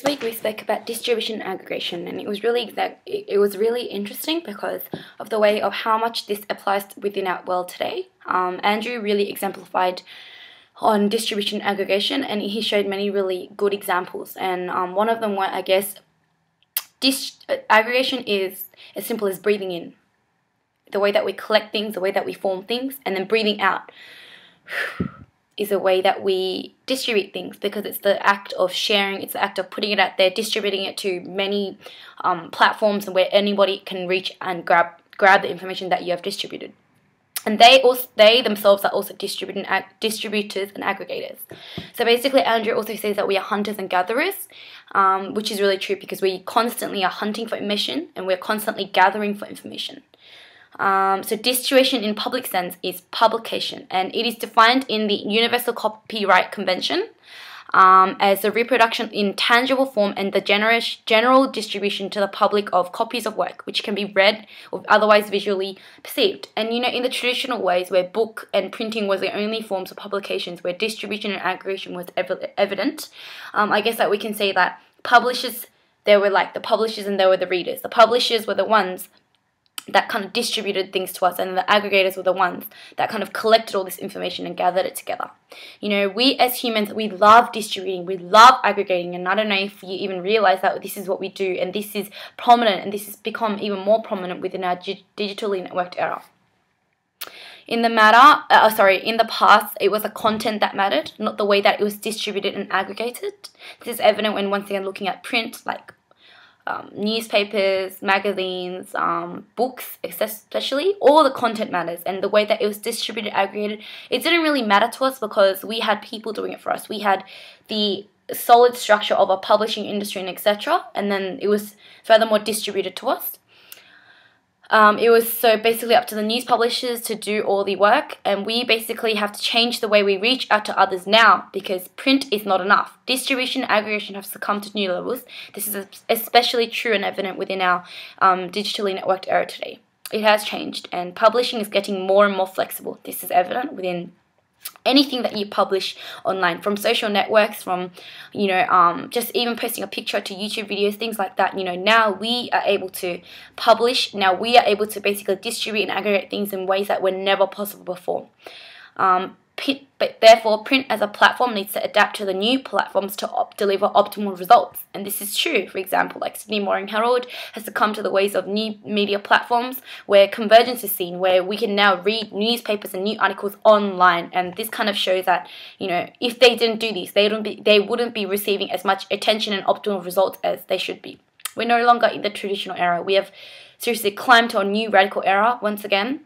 this week we spoke about distribution and aggregation, and it was really interesting because of the way of how much this applies within our world today. Andrew really exemplified on distribution and aggregation, and he showed many really good examples, and one of them were, I guess, aggregation is as simple as breathing in, the way that we collect things, the way that we form things, and then breathing out is a way that we distribute things, because it's the act of sharing, it's the act of putting it out there, distributing it to many platforms where anybody can reach and grab the information that you have distributed. And they themselves are also distributors and aggregators. So basically, Andrew also says that we are hunters and gatherers, which is really true, because we constantly are hunting for information and we're constantly gathering for information. So distribution in public sense is publication, and it is defined in the Universal Copyright Convention as the reproduction in tangible form and the general distribution to the public of copies of work which can be read or otherwise visually perceived. And in the traditional ways where book and printing was the only forms of publications where distribution and aggregation was evident, I guess that we can say that publishers, they were like the publishers and they were the readers. The publishers were the ones that kind of distributed things to us, and the aggregators were the ones that kind of collected all this information and gathered it together. We as humans, we love distributing, we love aggregating, and I don't know if you even realize that this is what we do, and this is prominent, and this has become even more prominent within our digitally networked era. In the past, it was the content that mattered, not the way that it was distributed and aggregated. This is evident when, once again, looking at print, like newspapers, magazines, books, especially. All the content matters, and the way that it was distributed, aggregated, it didn't really matter to us because we had people doing it for us. We had the solid structure of a publishing industry and etc., and then it was furthermore distributed to us. It was so basically up to the news publishers to do all the work, and we basically have to change the way we reach out to others now, because print is not enough. Distribution and aggregation have succumbed to new levels. This is especially true and evident within our digitally networked era today. It has changed, and publishing is getting more and more flexible. This is evident within anything that you publish online, from social networks, from just even posting a picture to YouTube videos, things like that. Now we are able to publish, now we are able to basically distribute and aggregate things in ways that were never possible before. But therefore, print as a platform needs to adapt to the new platforms to deliver optimal results. And this is true. For example, like Sydney Morning Herald has succumbed to the ways of new media platforms where convergence is seen, where we can now read newspapers and new articles online. And this kind of shows that, if they didn't do this, they wouldn't be receiving as much attention and optimal results as they should be. We're no longer in the traditional era. We have seriously climbed to a new radical era once again,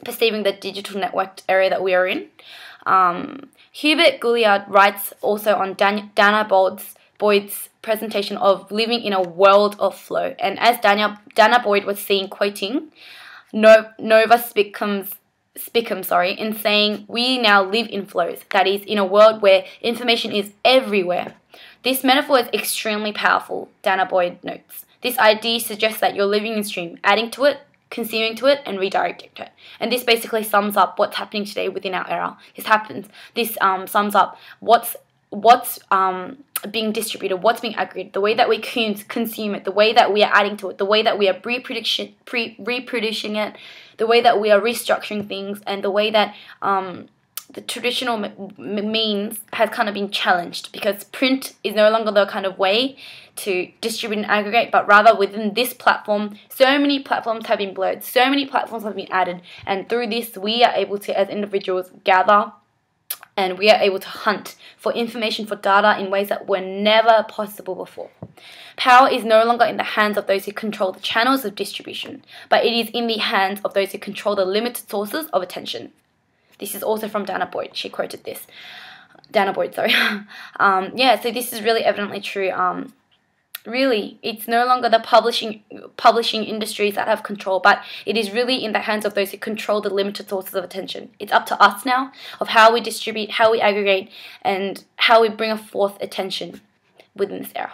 perceiving the digital networked era that we are in. Hubert Gouliard writes also on Dana Boyd's presentation of living in a world of flow, and as Dana Boyd was seen quoting Nova Spickham, in saying, "We now live in flows, that is, in a world where information is everywhere." This metaphor is extremely powerful, Dana Boyd notes. This idea suggests that you're living in stream, adding to it, consuming to it, and redirecting to it. And this basically sums up what's happening today within our era. This sums up what's being distributed, what's being aggregated, the way that we consume it, the way that we are adding to it, the way that we are reproducing it, the way that we are restructuring things, and the way that the traditional means has kind of been challenged, because print is no longer the kind of way to distribute and aggregate, but rather within this platform, so many platforms have been blurred, so many platforms have been added, and through this we are able to, as individuals, gather, and we are able to hunt for information, for data, in ways that were never possible before. Power is no longer in the hands of those who control the channels of distribution, but it is in the hands of those who control the limited sources of attention. This is also from Dana Boyd. She quoted this. Dana Boyd, sorry. So this is really evidently true. Really, it's no longer the publishing industries that have control, but it is really in the hands of those who control the limited sources of attention. It's up to us now of how we distribute, how we aggregate, and how we bring forth attention within this era.